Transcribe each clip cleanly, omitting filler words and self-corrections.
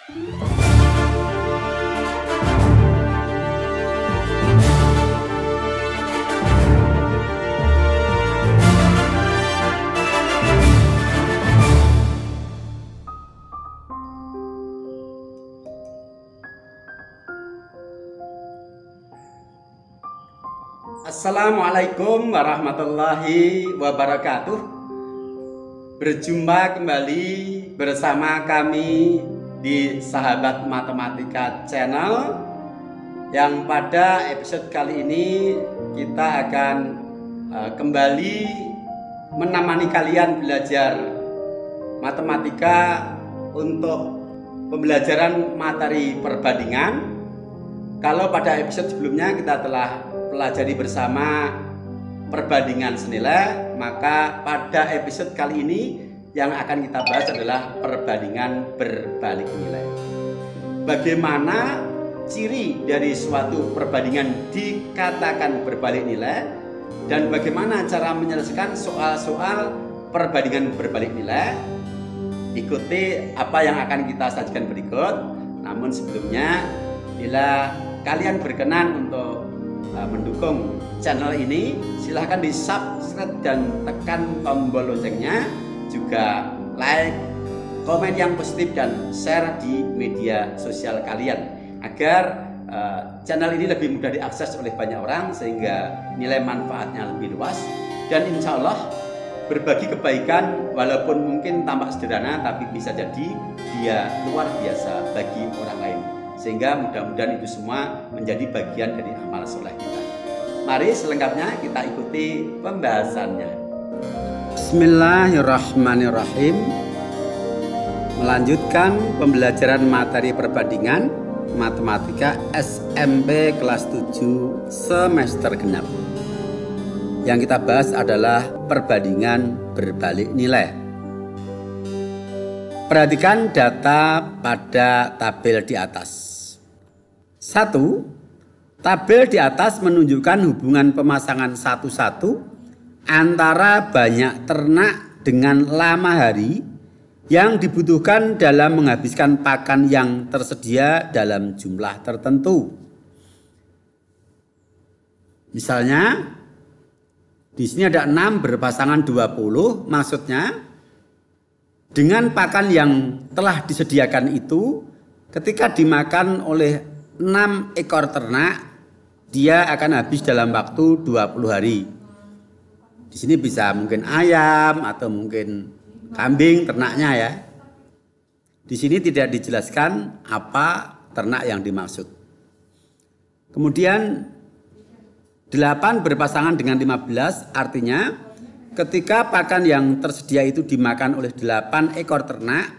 Assalamualaikum warahmatullahi wabarakatuh. Berjumpa kembali bersama kami di Sahabat Matematika Channel, yang pada episode kali ini kita akan kembali menemani kalian belajar matematika untuk pembelajaran materi perbandingan. Kalau pada episode sebelumnya kita telah pelajari bersama perbandingan senilai, maka pada episode kali ini yang akan kita bahas adalah perbandingan berbalik nilai. Bagaimana ciri dari suatu perbandingan dikatakan berbalik nilai, dan bagaimana cara menyelesaikan soal-soal perbandingan berbalik nilai. Ikuti apa yang akan kita sajikan berikut. Namun sebelumnya, bila kalian berkenan untuk mendukung channel ini, silahkan di subscribe dan tekan tombol loncengnya, juga like, komen yang positif dan share di media sosial kalian, agar channel ini lebih mudah diakses oleh banyak orang sehingga nilai manfaatnya lebih luas. Dan insya Allah berbagi kebaikan walaupun mungkin tampak sederhana, tapi bisa jadi dia luar biasa bagi orang lain, sehingga mudah-mudahan itu semua menjadi bagian dari amal soleh kita. Mari selengkapnya kita ikuti pembahasannya. Bismillahirrahmanirrahim. Melanjutkan pembelajaran materi perbandingan matematika SMP kelas 7 semester genap. Yang kita bahas adalah perbandingan berbalik nilai. Perhatikan data pada tabel di atas. 1. Tabel di atas menunjukkan hubungan pemasangan 1-1 antara banyak ternak dengan lama hari yang dibutuhkan dalam menghabiskan pakan yang tersedia dalam jumlah tertentu. Misalnya, di sini ada 6 berpasangan 20, maksudnya dengan pakan yang telah disediakan itu, ketika dimakan oleh 6 ekor ternak, dia akan habis dalam waktu 20 hari. Di sini bisa mungkin ayam atau mungkin kambing ternaknya ya. Di sini tidak dijelaskan apa ternak yang dimaksud. Kemudian 8 berpasangan dengan 15, artinya ketika pakan yang tersedia itu dimakan oleh 8 ekor ternak,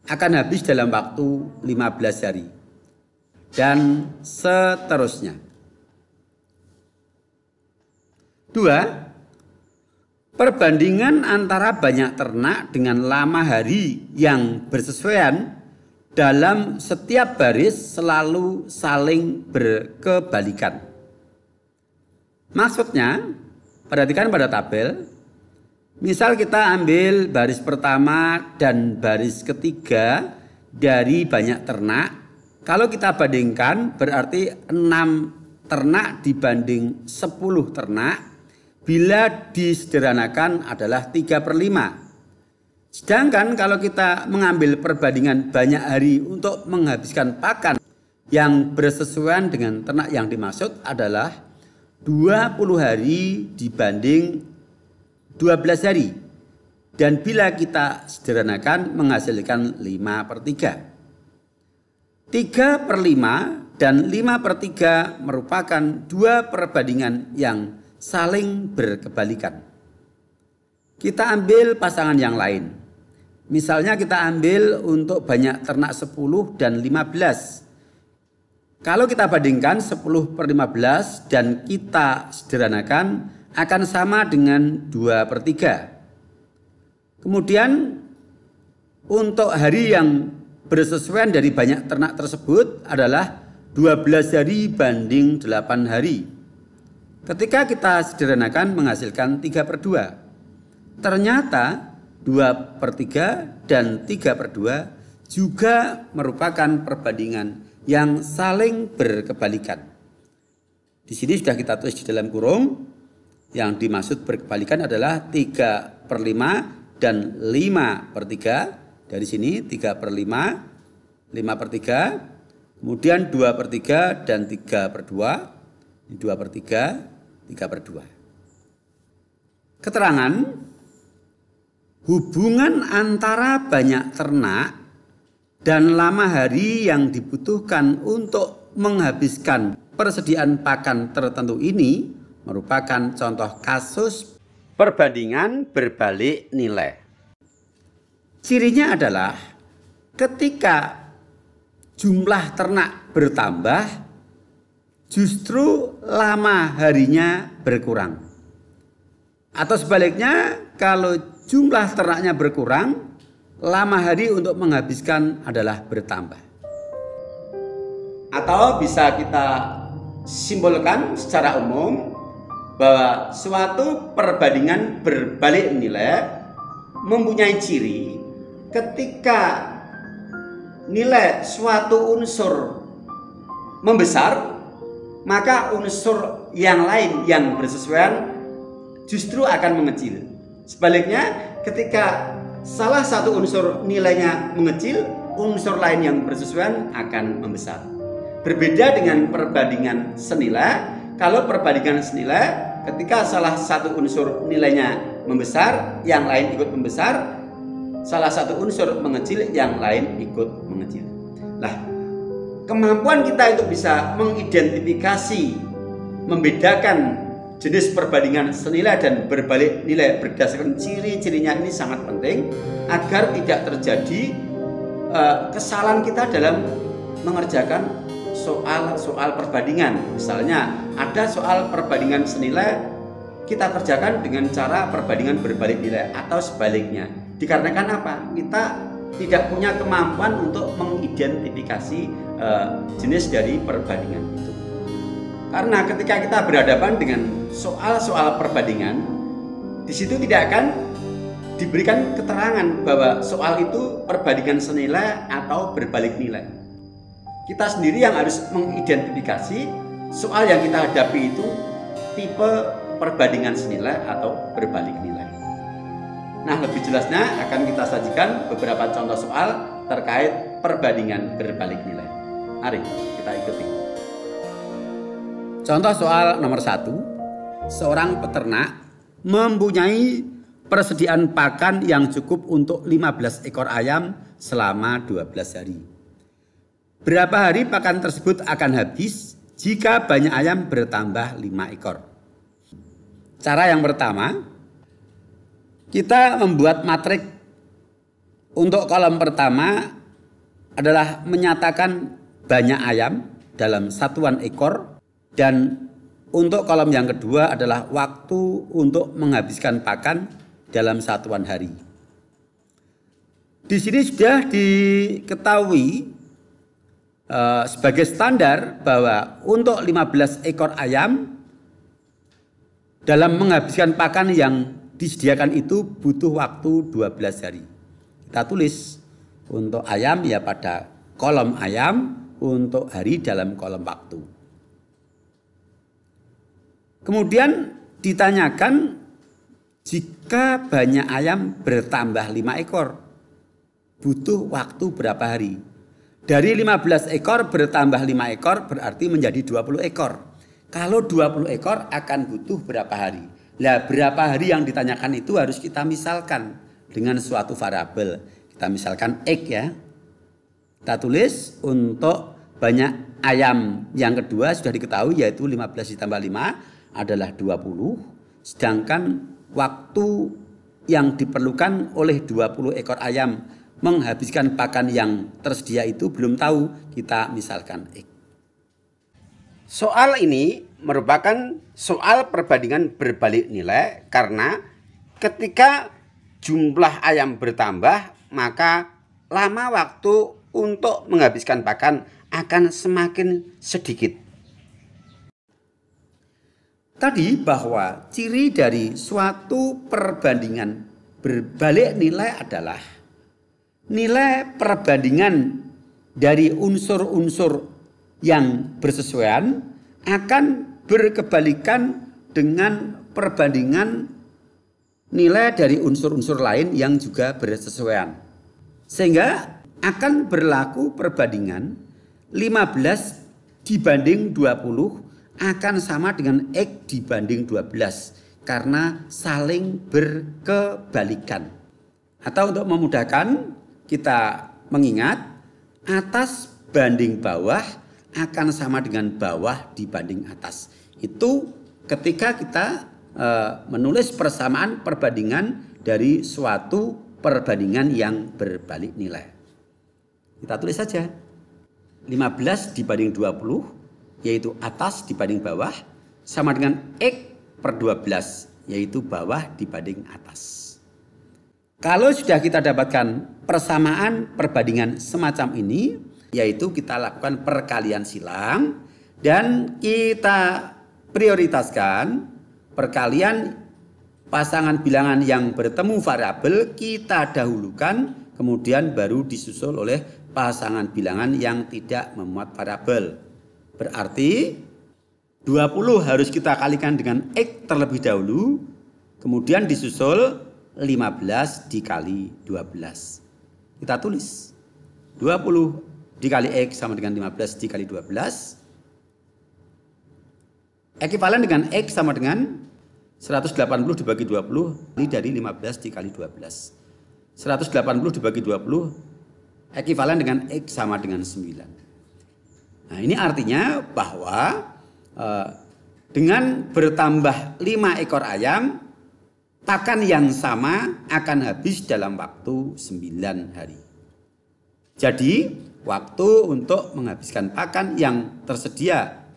akan habis dalam waktu 15 hari. Dan seterusnya. 2. Perbandingan antara banyak ternak dengan lama hari yang bersesuaian dalam setiap baris selalu saling berkebalikan. Maksudnya, perhatikan pada tabel. Misal kita ambil baris pertama dan baris ketiga dari banyak ternak. Kalau kita bandingkan berarti 6 ternak dibanding 10 ternak, bila disederhanakan adalah 3/5. Sedangkan kalau kita mengambil perbandingan banyak hari untuk menghabiskan pakan yang bersesuaian dengan ternak yang dimaksud adalah 20 hari dibanding 12 hari. Dan bila kita sederhanakan menghasilkan 5/3. 3/5 dan 5/3 merupakan 2 perbandingan yang saling berkebalikan. Kita ambil pasangan yang lain. Misalnya kita ambil untuk banyak ternak 10 dan 15. Kalau kita bandingkan 10/15 dan kita sederhanakan akan sama dengan 2/3. Kemudian untuk hari yang bersesuaian dari banyak ternak tersebut adalah 12 hari banding 8 hari. Ketika kita sederhanakan menghasilkan 3/2. Ternyata 2/3 dan 3/2 juga merupakan perbandingan yang saling berkebalikan. Di sini sudah kita tulis di dalam kurung, yang dimaksud berkebalikan adalah 3/5 dan 5/3. Dari sini 3/5, 5/3, kemudian 2/3 dan 3/2, 2/3, 3/2. Keterangan hubungan antara banyak ternak dan lama hari yang dibutuhkan untuk menghabiskan persediaan pakan tertentu ini merupakan contoh kasus perbandingan berbalik nilai. Cirinya adalah ketika jumlah ternak bertambah, justru lama harinya berkurang. Atau sebaliknya, kalau jumlah ternaknya berkurang, lama hari untuk menghabiskan adalah bertambah. Atau bisa kita simpulkan secara umum bahwa suatu perbandingan berbalik nilai mempunyai ciri ketika nilai suatu unsur membesar, maka unsur yang lain yang bersesuaian justru akan mengecil. Sebaliknya, ketika salah satu unsur nilainya mengecil, unsur lain yang bersesuaian akan membesar. Berbeda dengan perbandingan senilai. Kalau perbandingan senilai, ketika salah satu unsur nilainya membesar, yang lain ikut membesar. Salah satu unsur mengecil, yang lain ikut mengecil. Nah, kemampuan kita itu bisa mengidentifikasi, membedakan jenis perbandingan senilai dan berbalik nilai berdasarkan ciri-cirinya ini sangat penting agar tidak terjadi kesalahan kita dalam mengerjakan soal perbandingan. Misalnya ada soal perbandingan senilai, kita kerjakan dengan cara perbandingan berbalik nilai atau sebaliknya. Dikarenakan apa? Kita tidak punya kemampuan untuk mengidentifikasi jenis dari perbandingan itu. Karena ketika kita berhadapan dengan soal-soal perbandingan, di situ tidak akan diberikan keterangan bahwa soal itu perbandingan senilai atau berbalik nilai. Kita sendiri yang harus mengidentifikasi soal yang kita hadapi itu tipe perbandingan senilai atau berbalik nilai. Nah, lebih jelasnya akan kita sajikan beberapa contoh soal terkait perbandingan berbalik nilai. Mari kita ikuti. Contoh soal nomor 1. Seorang peternak mempunyai persediaan pakan yang cukup untuk 15 ekor ayam selama 12 hari. Berapa hari pakan tersebut akan habis jika banyak ayam bertambah 5 ekor? Cara yang pertama, kita membuat matrik. Untuk kolom pertama adalah menyatakan banyak ayam dalam satuan ekor, dan untuk kolom yang kedua adalah waktu untuk menghabiskan pakan dalam satuan hari. Di sini sudah diketahui sebagai standar bahwa untuk 15 ekor ayam dalam menghabiskan pakan yang disediakan itu butuh waktu 12 hari. Kita tulis untuk ayam ya pada kolom ayam, untuk hari dalam kolom waktu. Kemudian ditanyakan jika banyak ayam bertambah 5 ekor, butuh waktu berapa hari? Dari 15 ekor bertambah 5 ekor berarti menjadi 20 ekor. Kalau 20 ekor akan butuh berapa hari? Nah, berapa hari yang ditanyakan itu harus kita misalkan dengan suatu variabel. Kita misalkan X ya. Kita tulis untuk banyak ayam yang kedua sudah diketahui yaitu 15 ditambah 5 adalah 20. Sedangkan waktu yang diperlukan oleh 20 ekor ayam menghabiskan pakan yang tersedia itu belum tahu, kita misalkan X. Soal ini merupakan soal perbandingan berbalik nilai karena ketika jumlah ayam bertambah maka lama waktu untuk menghabiskan pakan akan semakin sedikit. Tadi bahwa ciri dari suatu perbandingan berbalik nilai adalah nilai perbandingan dari unsur-unsur yang bersesuaian akan berkebalikan dengan perbandingan nilai dari unsur-unsur lain yang juga bersesuaian. Sehingga akan berlaku perbandingan 15 dibanding 20 akan sama dengan X dibanding 12 karena saling berkebalikan. Atau untuk memudahkan kita mengingat, atas banding bawah akan sama dengan bawah dibanding atas. Itu ketika kita menulis persamaan perbandingan dari suatu perbandingan yang berbalik nilai. Kita tulis saja 15 dibanding 20 yaitu atas dibanding bawah sama dengan X per 12 yaitu bawah dibanding atas. Kalau sudah kita dapatkan persamaan perbandingan semacam ini, yaitu kita lakukan perkalian silang dan kita prioritaskan perkalian pasangan bilangan yang bertemu variabel kita dahulukan, kemudian baru disusul oleh pasangan bilangan yang tidak memuat variabel. Berarti 20 harus kita kalikan dengan X terlebih dahulu, kemudian disusul 15 dikali 12. Kita tulis 20 dikali X sama dengan 15 dikali 12. Ekivalen dengan X sama dengan 180 dibagi 20 dari 15 dikali 12. 180 dibagi 20 ekivalen dengan X sama dengan 9. Nah, ini artinya bahwa dengan bertambah 5 ekor ayam, pakan yang sama akan habis dalam waktu 9 hari. Jadi waktu untuk menghabiskan pakan yang tersedia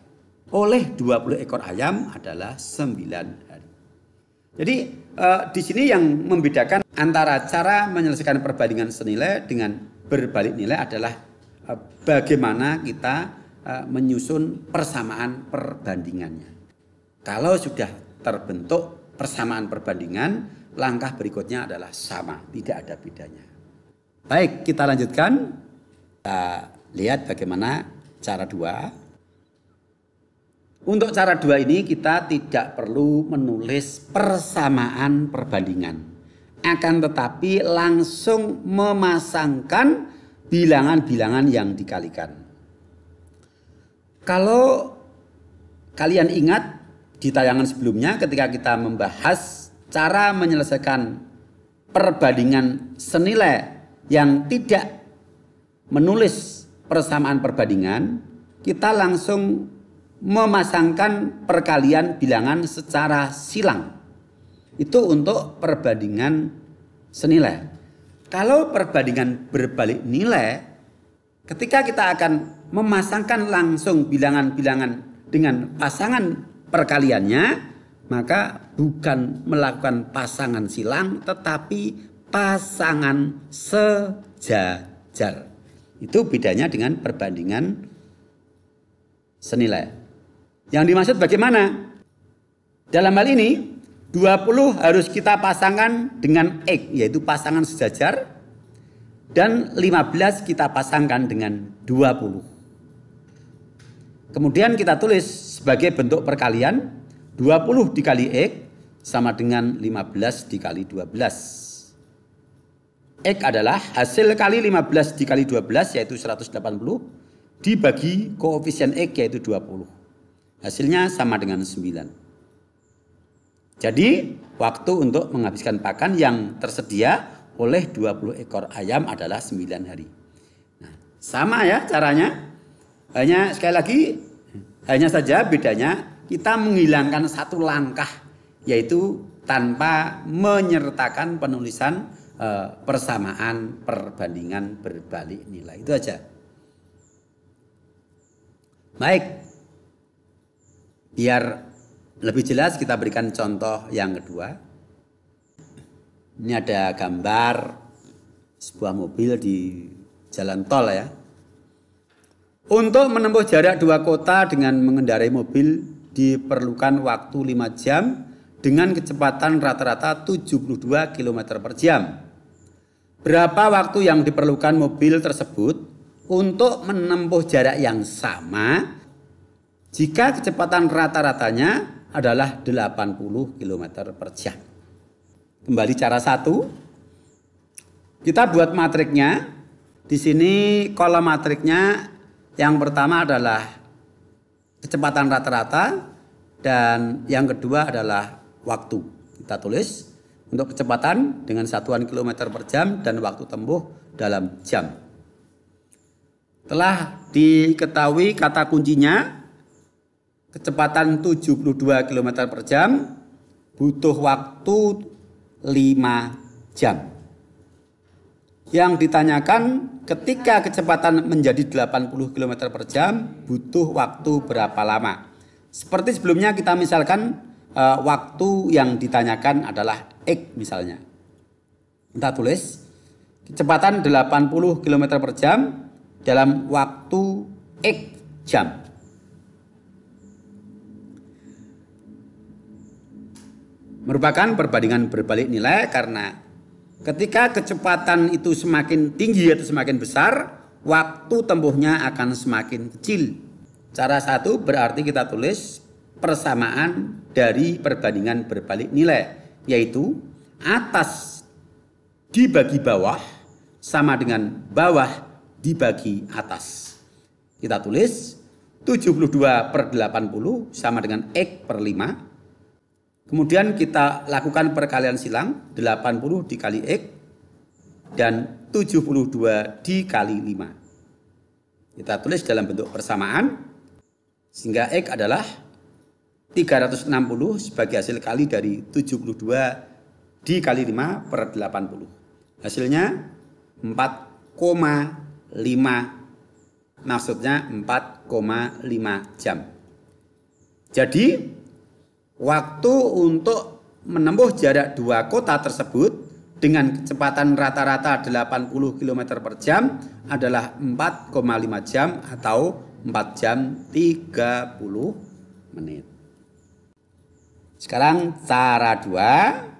oleh 20 ekor ayam adalah 9 hari. Jadi di sini yang membedakan antara cara menyelesaikan perbandingan senilai dengan berbalik nilai adalah bagaimana kita menyusun persamaan perbandingannya. Kalau sudah terbentuk persamaan perbandingan, langkah berikutnya adalah sama, tidak ada bedanya. Baik, kita lanjutkan. Kita lihat bagaimana cara 2. Untuk cara 2 ini kita tidak perlu menulis persamaan perbandingan. Akan tetapi langsung memasangkan bilangan-bilangan yang dikalikan. Kalau kalian ingat di tayangan sebelumnya ketika kita membahas cara menyelesaikan perbandingan senilai yang tidak menulis persamaan perbandingan, kita langsung memasangkan perkalian bilangan secara silang. Itu untuk perbandingan senilai. Kalau perbandingan berbalik nilai, ketika kita akan memasangkan langsung bilangan-bilangan dengan pasangan perkaliannya, maka bukan melakukan pasangan silang tetapi pasangan sejajar. Itu bedanya dengan perbandingan senilai. Yang dimaksud bagaimana? Dalam hal ini 20 harus kita pasangkan dengan X yaitu pasangan sejajar, dan 15 kita pasangkan dengan 20. Kemudian kita tulis sebagai bentuk perkalian 20 dikali X sama dengan 15 dikali 12. X adalah hasil kali 15 dikali 12 yaitu 180 dibagi koefisien X yaitu 20. Hasilnya sama dengan 9. Jadi waktu untuk menghabiskan pakan yang tersedia oleh 20 ekor ayam adalah 9 hari. Nah, sama ya caranya. Hanya sekali lagi, hanya saja bedanya kita menghilangkan satu langkah, yaitu tanpa menyertakan penulisan persamaan perbandingan berbalik nilai. Itu aja. Baik, biar lebih jelas kita berikan contoh yang kedua. Ini ada gambar sebuah mobil di jalan tol ya. Untuk menempuh jarak 2 kota dengan mengendarai mobil diperlukan waktu 5 jam dengan kecepatan rata-rata 72 km per jam. Berapa waktu yang diperlukan mobil tersebut untuk menempuh jarak yang sama jika kecepatan rata-ratanya adalah 80 km per jam. Kembali cara 1. Kita buat matriknya. Di sini kolom matriknya yang pertama adalah kecepatan rata-rata dan yang kedua adalah waktu. Kita tulis untuk kecepatan dengan satuan kilometer per jam dan waktu tempuh dalam jam. Telah diketahui kata kuncinya, kecepatan 72 km per jam butuh waktu 5 jam. Yang ditanyakan ketika kecepatan menjadi 80 km per jam butuh waktu berapa lama. Seperti sebelumnya kita misalkan waktu yang ditanyakan adalah X misalnya. Kita tulis kecepatan 80 km per jam dalam waktu X jam. Merupakan perbandingan berbalik nilai karena ketika kecepatan itu semakin tinggi atau semakin besar, waktu tempuhnya akan semakin kecil. Cara 1 berarti kita tulis persamaan dari perbandingan berbalik nilai, yaitu atas dibagi bawah sama dengan bawah dibagi atas. Kita tulis 72/80 sama dengan X per 5. Kemudian kita lakukan perkalian silang 80 dikali X dan 72 dikali 5. Kita tulis dalam bentuk persamaan sehingga X adalah 360 sebagai hasil kali dari 72 dikali 5 per 80. Hasilnya 4,5, maksudnya 4,5 jam. Jadi waktu untuk menempuh jarak dua kota tersebut dengan kecepatan rata-rata 80 km per jam adalah 4,5 jam atau 4 jam 30 menit. Sekarang cara 2.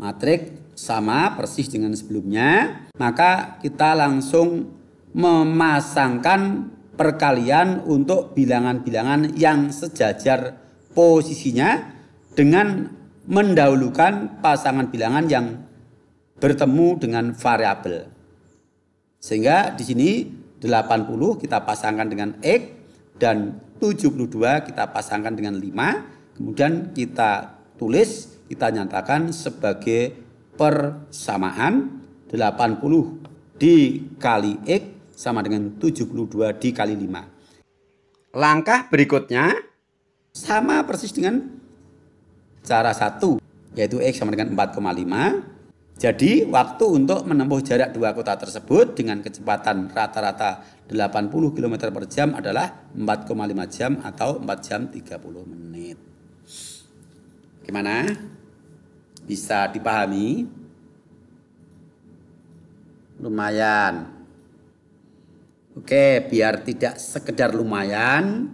Matrik sama persis dengan sebelumnya, maka kita langsung memasangkan perkalian untuk bilangan-bilangan yang sejajar posisinya dengan mendahulukan pasangan bilangan yang bertemu dengan variabel. Sehingga di sini 80 kita pasangkan dengan X dan 72 kita pasangkan dengan 5. Kemudian kita tulis, kita nyatakan sebagai persamaan 80 dikali X sama dengan 72 dikali 5. Langkah berikutnya sama persis dengan cara 1, yaitu X sama dengan 4,5. Jadi waktu untuk menempuh jarak dua kota tersebut dengan kecepatan rata-rata 80 km per jam adalah 4,5 jam atau 4 jam 30 menit. Gimana? Bisa dipahami? Lumayan. Oke, biar tidak sekedar lumayan,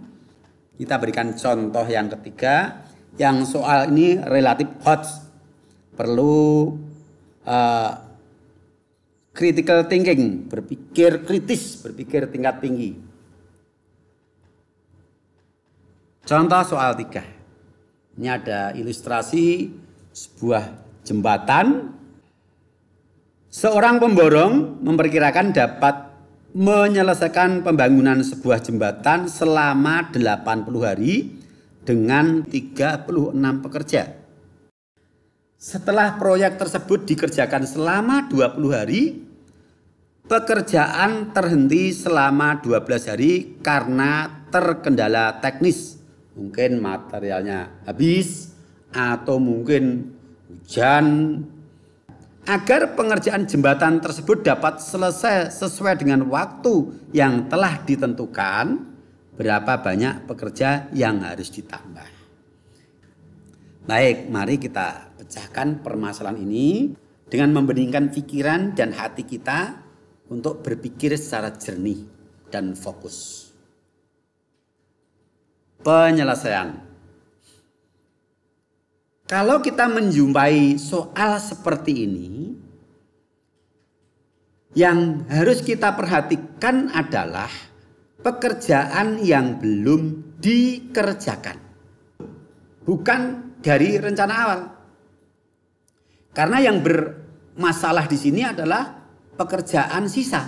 kita berikan contoh yang ketiga. Yang soal ini relatif hot, perlu critical thinking, berpikir kritis, berpikir tingkat tinggi. Contoh soal 3. Ini ada ilustrasi sebuah jembatan. Seorang pemborong memperkirakan dapat menyelesaikan pembangunan sebuah jembatan selama 80 hari dengan 36 pekerja. Setelah proyek tersebut dikerjakan selama 20 hari, pekerjaan terhenti selama 12 hari karena terkendala teknis. Mungkin materialnya habis atau mungkin hujan. Agar pengerjaan jembatan tersebut dapat selesai sesuai dengan waktu yang telah ditentukan, berapa banyak pekerja yang harus ditambah. Baik, mari kita pecahkan permasalahan ini dengan membeningkan pikiran dan hati kita untuk berpikir secara jernih dan fokus. Penyelesaian. Kalau kita menjumpai soal seperti ini, Yang harus kita perhatikan adalah pekerjaan yang belum dikerjakan, bukan dari rencana awal. Karena yang bermasalah di sini adalah pekerjaan sisa.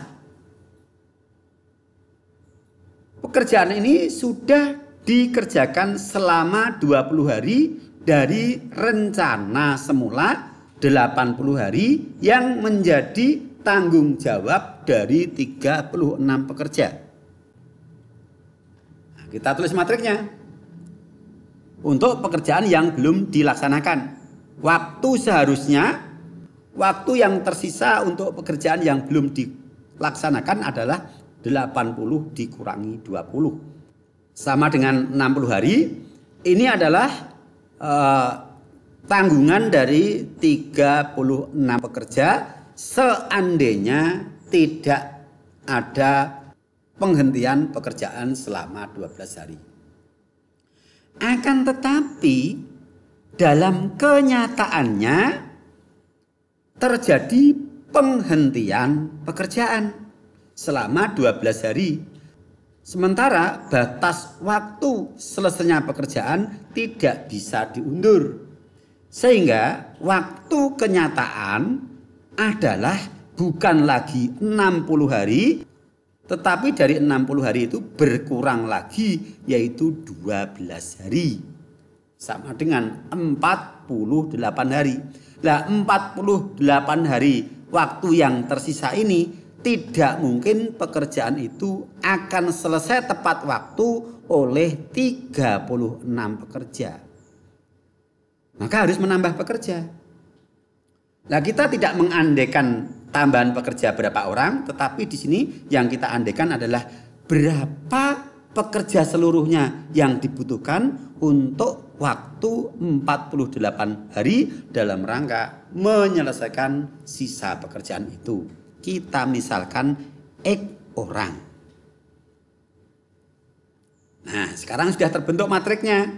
Pekerjaan ini sudah dikerjakan selama 20 hari dari rencana semula 80 hari yang menjadi tanggung jawab dari 36 pekerja. Nah, kita tulis matriknya. Untuk pekerjaan yang belum dilaksanakan, waktu seharusnya, waktu yang tersisa untuk pekerjaan yang belum dilaksanakan adalah 80 dikurangi 20. Sama dengan 60 hari. Ini adalah tanggungan dari 36 pekerja seandainya tidak ada penghentian pekerjaan selama 12 hari. Akan tetapi dalam kenyataannya terjadi penghentian pekerjaan selama 12 hari. Sementara batas waktu selesainya pekerjaan tidak bisa diundur. Sehingga waktu kenyataan adalah bukan lagi 60 hari, tetapi dari 60 hari itu berkurang lagi, yaitu 12 hari. Sama dengan 48 hari. Nah, 48 hari waktu yang tersisa ini tidak mungkin pekerjaan itu akan selesai tepat waktu oleh 36 pekerja. Maka harus menambah pekerja. Nah, kita tidak mengandaikan tambahan pekerja berapa orang, tetapi di sini yang kita andaikan adalah berapa pekerja seluruhnya yang dibutuhkan untuk waktu 48 hari dalam rangka menyelesaikan sisa pekerjaan itu. Kita misalkan X orang. Nah, sekarang sudah terbentuk matriknya,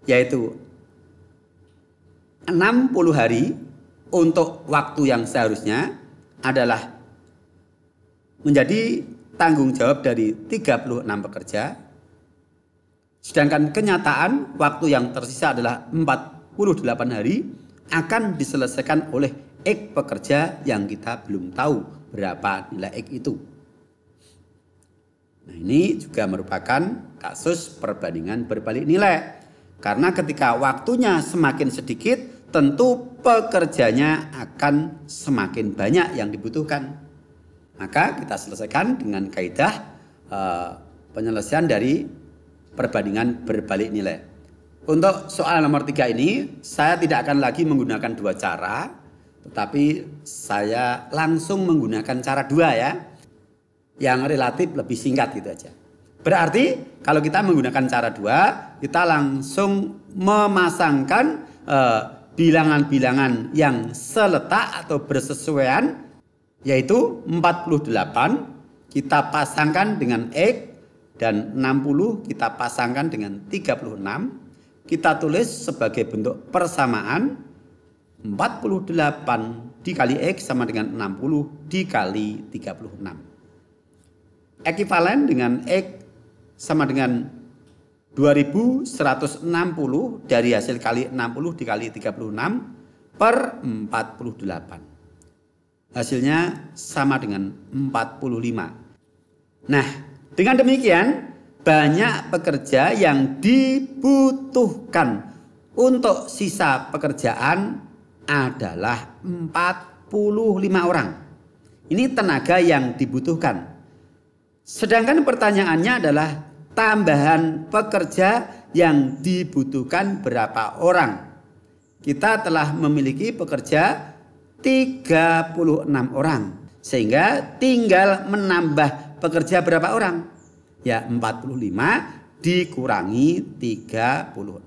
yaitu 60 hari untuk waktu yang seharusnya adalah menjadi tanggung jawab dari 36 pekerja. Sedangkan kenyataan waktu yang tersisa adalah 48 hari akan diselesaikan oleh X pekerja yang kita belum tahu berapa nilai X itu. Nah, ini juga merupakan kasus perbandingan berbalik nilai. Karena ketika waktunya semakin sedikit, tentu pekerjanya akan semakin banyak yang dibutuhkan. Maka kita selesaikan dengan kaidah penyelesaian dari perbandingan berbalik nilai. Untuk soal nomor 3 ini, saya tidak akan lagi menggunakan dua cara, tetapi saya langsung menggunakan cara 2 ya, yang relatif lebih singkat gitu aja. Berarti kalau kita menggunakan cara 2, kita langsung memasangkan bilangan-bilangan yang seletak atau bersesuaian, yaitu 48 kita pasangkan dengan X dan 60 kita pasangkan dengan 36. Kita tulis sebagai bentuk persamaan 48 dikali X sama dengan 60 dikali 36. Ekivalen dengan X sama dengan 2160 dari hasil kali 60 dikali 36 per 48. Hasilnya sama dengan 45. Nah, dengan demikian banyak pekerja yang dibutuhkan untuk sisa pekerjaan adalah 45 orang. Ini tenaga yang dibutuhkan. Sedangkan pertanyaannya adalah tambahan pekerja yang dibutuhkan berapa orang. Kita telah memiliki pekerja 36 orang. Sehingga tinggal menambah pekerja berapa orang? Ya 45 dikurangi 36.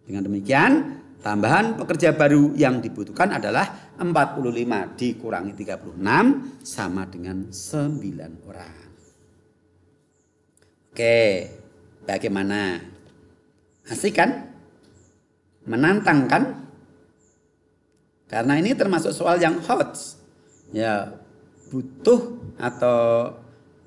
Dengan demikian tambahan pekerja baru yang dibutuhkan adalah 45 dikurangi 36 sama dengan 9 orang. Oke, bagaimana? Asik kan? Menantang kan? Karena ini termasuk soal yang hot, ya butuh atau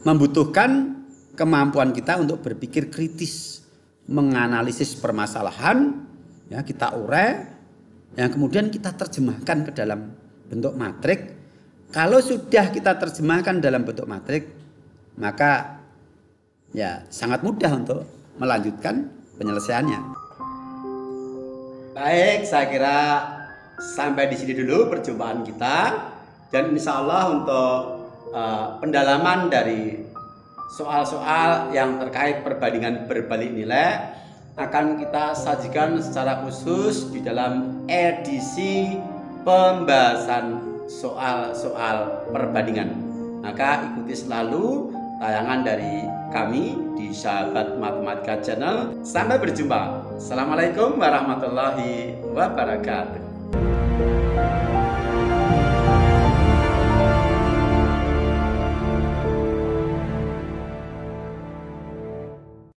membutuhkan kemampuan kita untuk berpikir kritis, menganalisis permasalahan, ya kita urai, yang kemudian kita terjemahkan ke dalam bentuk matrik. Kalau sudah kita terjemahkan dalam bentuk matrik, maka ya sangat mudah untuk melanjutkan penyelesaiannya. Baik, saya kira sampai di sini dulu perjumpaan kita, dan insya Allah untuk pendalaman dari soal-soal yang terkait perbandingan berbalik nilai akan kita sajikan secara khusus di dalam edisi pembahasan soal-soal perbandingan. Maka ikuti selalu tayangan dari kami di Sahabat Matematika Channel. Sampai berjumpa. Assalamualaikum warahmatullahi wabarakatuh.